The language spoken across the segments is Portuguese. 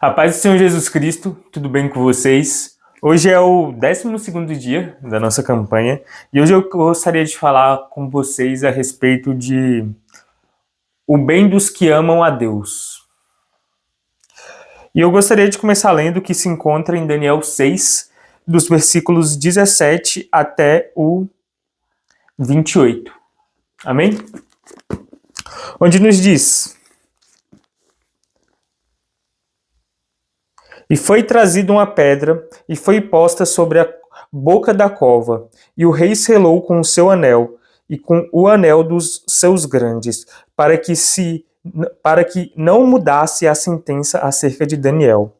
A paz do Senhor Jesus Cristo, tudo bem com vocês? Hoje é o 12º dia da nossa campanha e hoje eu gostaria de falar com vocês a respeito de o bem dos que amam a Deus. E eu gostaria de começar lendo o que se encontra em Daniel 6, dos versículos 17 até o 28. Amém? Onde nos diz: E foi trazida uma pedra, e foi posta sobre a boca da cova, e o rei selou com o seu anel, e com o anel dos seus grandes, para que não mudasse a sentença acerca de Daniel.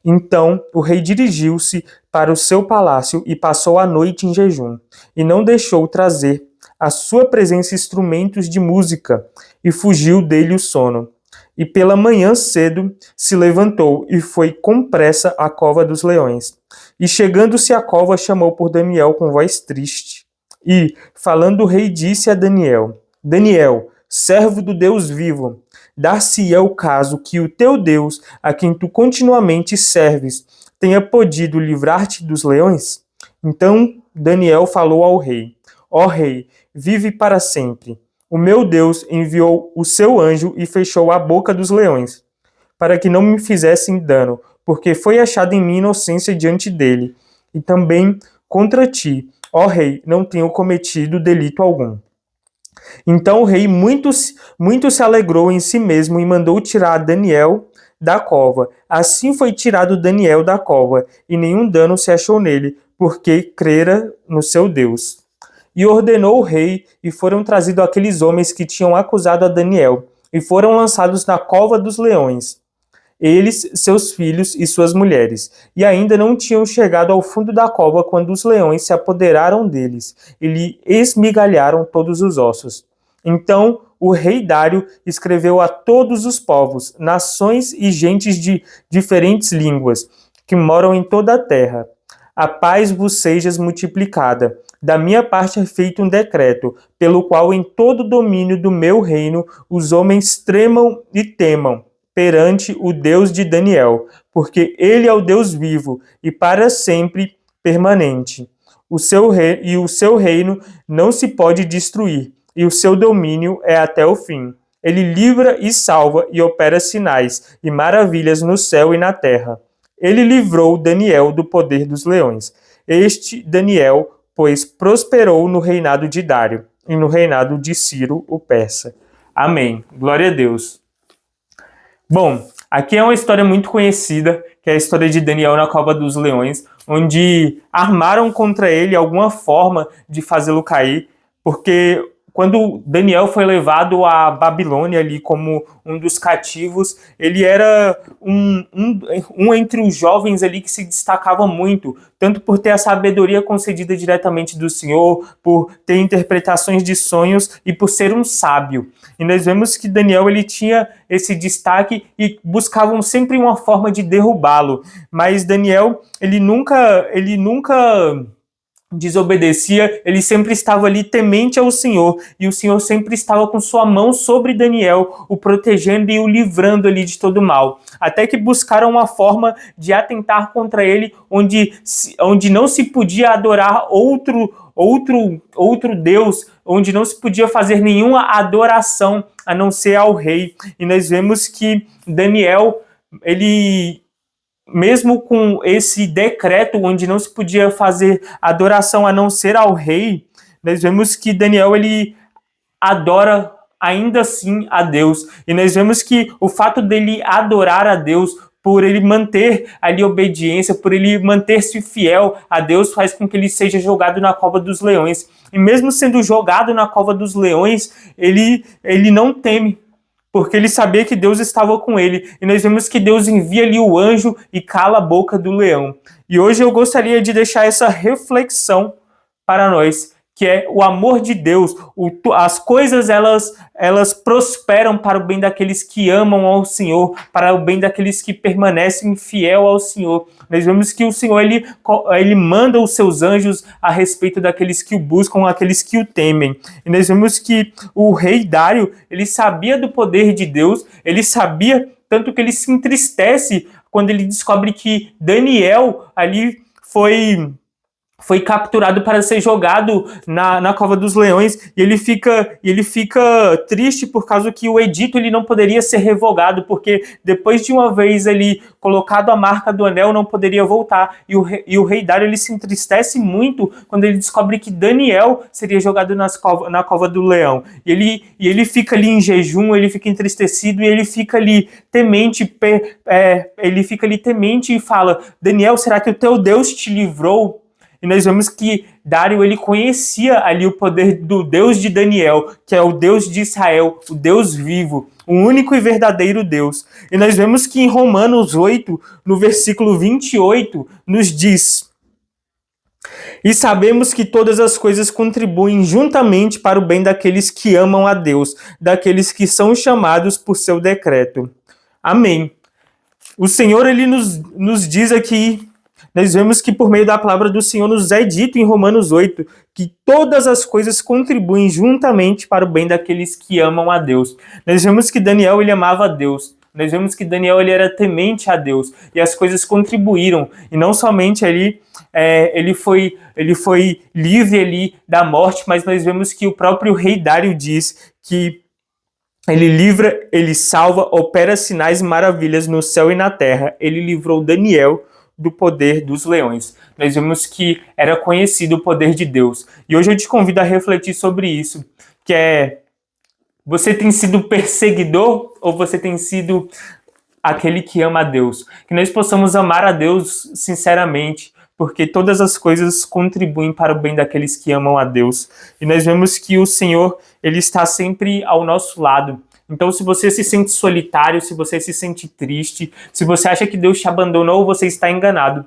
Então o rei dirigiu-se para o seu palácio e passou a noite em jejum, e não deixou trazer à sua presença instrumentos de música, e fugiu dele o sono. E pela manhã cedo se levantou e foi com pressa à cova dos leões. E chegando-se à cova, chamou por Daniel com voz triste. E, falando o rei, disse a Daniel: Daniel, servo do Deus vivo, dar-se-á o caso que o teu Deus, a quem tu continuamente serves, tenha podido livrar-te dos leões? Então Daniel falou ao rei: Ó rei, vive para sempre. O meu Deus enviou o seu anjo e fechou a boca dos leões, para que não me fizessem dano, porque foi achada em mim inocência diante dele. E também contra ti, ó rei, não tenho cometido delito algum. Então o rei muito se alegrou em si mesmo e mandou tirar Daniel da cova. Assim foi tirado Daniel da cova, e nenhum dano se achou nele, porque crera no seu Deus. E ordenou o rei, e foram trazidos aqueles homens que tinham acusado a Daniel, e foram lançados na cova dos leões, eles, seus filhos e suas mulheres. E ainda não tinham chegado ao fundo da cova quando os leões se apoderaram deles, e lhe esmigalharam todos os ossos. Então o rei Dário escreveu a todos os povos, nações e gentes de diferentes línguas, que moram em toda a terra: a paz vos seja multiplicada. Da minha parte é feito um decreto, pelo qual em todo o domínio do meu reino os homens tremam e temam perante o Deus de Daniel, porque ele é o Deus vivo e para sempre permanente. O seu reino não se pode destruir, e o seu domínio é até o fim. Ele livra e salva e opera sinais e maravilhas no céu e na terra. Ele livrou Daniel do poder dos leões. Este Daniel, pois, prosperou no reinado de Dário e no reinado de Ciro, o persa. Amém. Glória a Deus. Bom, aqui é uma história muito conhecida, que é a história de Daniel na cova dos leões, onde armaram contra ele alguma forma de fazê-lo cair, porque quando Daniel foi levado à Babilônia ali como um dos cativos, ele era um entre os jovens ali que se destacava muito, tanto por ter a sabedoria concedida diretamente do Senhor, por ter interpretações de sonhos e por ser um sábio. E nós vemos que Daniel ele tinha esse destaque e buscavam sempre uma forma de derrubá-lo. Mas Daniel, ele nunca desobedecia, ele sempre estava ali temente ao Senhor, e o Senhor sempre estava com sua mão sobre Daniel, o protegendo e o livrando ali de todo mal. Até que buscaram uma forma de atentar contra ele, onde não se podia adorar outro Deus, onde não se podia fazer nenhuma adoração a não ser ao rei. E nós vemos que Daniel, ele, mesmo com esse decreto onde não se podia fazer adoração a não ser ao rei, nós vemos que Daniel ele adora ainda assim a Deus. E nós vemos que o fato dele adorar a Deus, por ele manter ali obediência, por ele manter-se fiel a Deus, faz com que ele seja jogado na cova dos leões. E mesmo sendo jogado na cova dos leões, ele não teme, porque ele sabia que Deus estava com ele. E nós vemos que Deus envia ali o anjo e cala a boca do leão. E hoje eu gostaria de deixar essa reflexão para nós, que é o amor de Deus. As coisas, elas prosperam para o bem daqueles que amam ao Senhor, para o bem daqueles que permanecem fiel ao Senhor. Nós vemos que o Senhor, ele manda os seus anjos a respeito daqueles que o buscam, aqueles que o temem. E nós vemos que o rei Dário, ele sabia do poder de Deus, ele sabia tanto que ele se entristece quando ele descobre que Daniel ali foi capturado para ser jogado na cova dos leões, e ele fica triste por causa que o edito ele não poderia ser revogado, porque depois de uma vez ele colocado a marca do anel, não poderia voltar, e o rei Dário ele se entristece muito quando ele descobre que Daniel seria jogado na cova do leão, e ele fica ali em jejum, ele fica entristecido, e ele fica ali temente, e fala: Daniel, será que o teu Deus te livrou? E nós vemos que Dário ele conhecia ali o poder do Deus de Daniel, que é o Deus de Israel, o Deus vivo, o único e verdadeiro Deus. E nós vemos que em Romanos 8, no versículo 28, nos diz: e sabemos que todas as coisas contribuem juntamente para o bem daqueles que amam a Deus, daqueles que são chamados por seu decreto. Amém. O Senhor ele nos diz aqui. Nós vemos que por meio da palavra do Senhor nos é dito em Romanos 8 que todas as coisas contribuem juntamente para o bem daqueles que amam a Deus. Nós vemos que Daniel ele amava a Deus. Nós vemos que Daniel ele era temente a Deus e as coisas contribuíram. E não somente ele foi livre ali da morte, mas nós vemos que o próprio rei Dário diz que ele livra, ele salva, opera sinais e maravilhas no céu e na terra. Ele livrou Daniel do poder dos leões. Nós vemos que era conhecido o poder de Deus. E hoje eu te convido a refletir sobre isso, que é: você tem sido perseguidor ou você tem sido aquele que ama a Deus? Que nós possamos amar a Deus sinceramente, porque todas as coisas contribuem para o bem daqueles que amam a Deus. E nós vemos que o Senhor, ele está sempre ao nosso lado. Então, se você se sente solitário, se você se sente triste, se você acha que Deus te abandonou, você está enganado.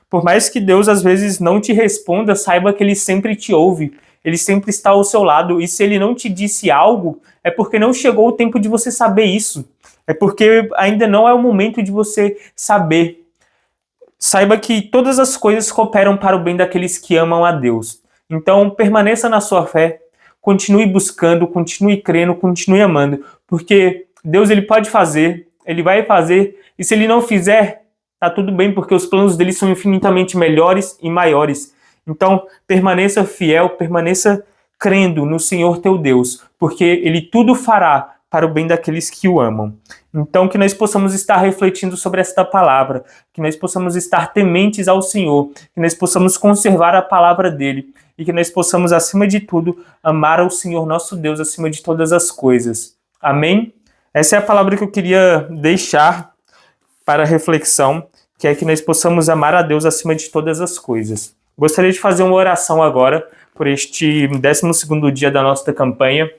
Por mais que Deus às vezes não te responda, saiba que Ele sempre te ouve. Ele sempre está ao seu lado. E se Ele não te disse algo, é porque não chegou o tempo de você saber isso. É porque ainda não é o momento de você saber. Saiba que todas as coisas cooperam para o bem daqueles que amam a Deus. Então, permaneça na sua fé. Continue buscando, continue crendo, continue amando, porque Deus ele pode fazer, ele vai fazer, e se ele não fizer, tá tudo bem, porque os planos dele são infinitamente melhores e maiores. Então, permaneça fiel, permaneça crendo no Senhor teu Deus, porque ele tudo fará para o bem daqueles que o amam. Então, que nós possamos estar refletindo sobre esta palavra, que nós possamos estar tementes ao Senhor, que nós possamos conservar a palavra dele, e que nós possamos, acima de tudo, amar ao Senhor nosso Deus acima de todas as coisas. Amém? Essa é a palavra que eu queria deixar para reflexão, que é que nós possamos amar a Deus acima de todas as coisas. Gostaria de fazer uma oração agora por este 12º dia da nossa campanha.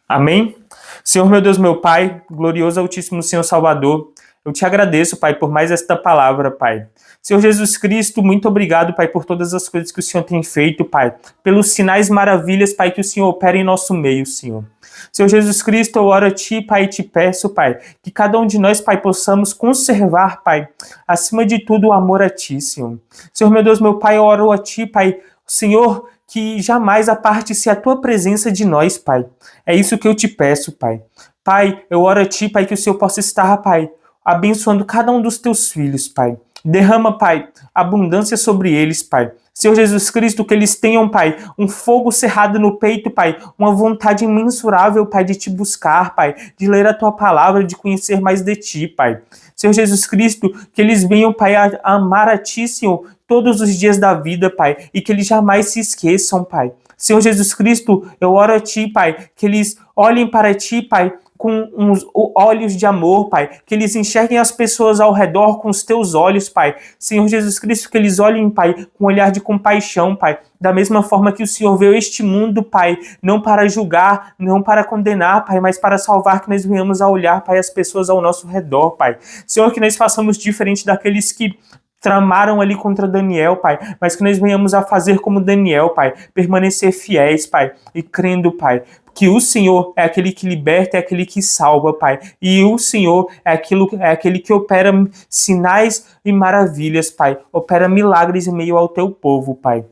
Amém? Senhor, meu Deus, meu Pai, glorioso Altíssimo Senhor Salvador, eu te agradeço, Pai, por mais esta palavra, Pai. Senhor Jesus Cristo, muito obrigado, Pai, por todas as coisas que o Senhor tem feito, Pai. Pelos sinais maravilhas, Pai, que o Senhor opera em nosso meio, Senhor. Senhor Jesus Cristo, eu oro a Ti, Pai, e te peço, Pai, que cada um de nós, Pai, possamos conservar, Pai, acima de tudo o amor a Ti, Senhor. Senhor, meu Deus, meu Pai, eu oro a Ti, Pai, Senhor, que jamais aparte-se a Tua presença de nós, Pai. É isso que eu te peço, Pai. Pai, eu oro a Ti, Pai, que o Senhor possa estar, Pai, abençoando cada um dos Teus filhos, Pai. Derrama, Pai, abundância sobre eles, Pai. Senhor Jesus Cristo, que eles tenham, Pai, um fogo cerrado no peito, Pai, uma vontade imensurável, Pai, de Te buscar, Pai, de ler a Tua palavra, de conhecer mais de Ti, Pai. Senhor Jesus Cristo, que eles venham, Pai, a amar a Ti, Senhor, todos os dias da vida, Pai, e que eles jamais se esqueçam, Pai. Senhor Jesus Cristo, eu oro a Ti, Pai, que eles olhem para Ti, Pai, com uns olhos de amor, Pai, que eles enxerguem as pessoas ao redor com os Teus olhos, Pai. Senhor Jesus Cristo, que eles olhem, Pai, com um olhar de compaixão, Pai, da mesma forma que o Senhor veio este mundo, Pai, não para julgar, não para condenar, Pai, mas para salvar, que nós venhamos a olhar, Pai, as pessoas ao nosso redor, Pai. Senhor, que nós façamos diferente daqueles que tramaram ali contra Daniel, Pai, mas que nós venhamos a fazer como Daniel, Pai, permanecer fiéis, Pai, e crendo, Pai, que o Senhor é aquele que liberta, é aquele que salva, Pai, e o Senhor é aquele que opera sinais e maravilhas, Pai, opera milagres em meio ao Teu povo, Pai.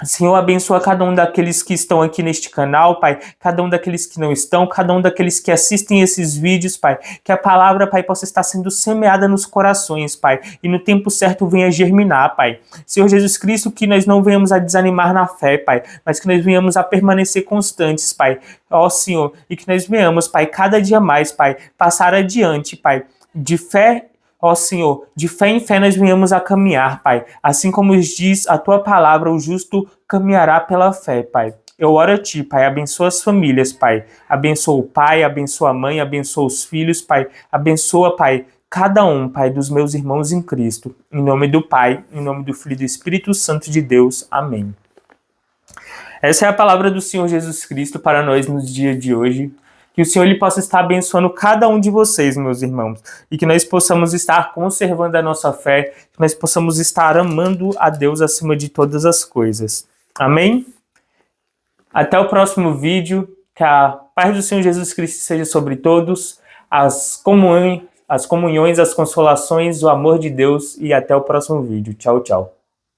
Senhor, abençoa cada um daqueles que estão aqui neste canal, Pai, cada um daqueles que não estão, cada um daqueles que assistem esses vídeos, Pai, que a palavra, Pai, possa estar sendo semeada nos corações, Pai, e no tempo certo venha germinar, Pai. Senhor Jesus Cristo, que nós não venhamos a desanimar na fé, Pai, mas que nós venhamos a permanecer constantes, Pai, ó Senhor, e que nós venhamos, Pai, cada dia mais, Pai, passar adiante, Pai, de fé. Ó Senhor, de fé em fé nós venhamos a caminhar, Pai. Assim como diz a Tua palavra, o justo caminhará pela fé, Pai. Eu oro a Ti, Pai, abençoa as famílias, Pai. Abençoa o pai, abençoa a mãe, abençoa os filhos, Pai. Abençoa, Pai, cada um, Pai, dos meus irmãos em Cristo. Em nome do Pai, em nome do Filho e do Espírito Santo de Deus. Amém. Essa é a palavra do Senhor Jesus Cristo para nós no dia de hoje. Que o Senhor ele possa estar abençoando cada um de vocês, meus irmãos, e que nós possamos estar conservando a nossa fé, que nós possamos estar amando a Deus acima de todas as coisas. Amém? Até o próximo vídeo. Que a paz do Senhor Jesus Cristo seja sobre todos, as comunhões, as consolações, o amor de Deus, e até o próximo vídeo. Tchau, tchau.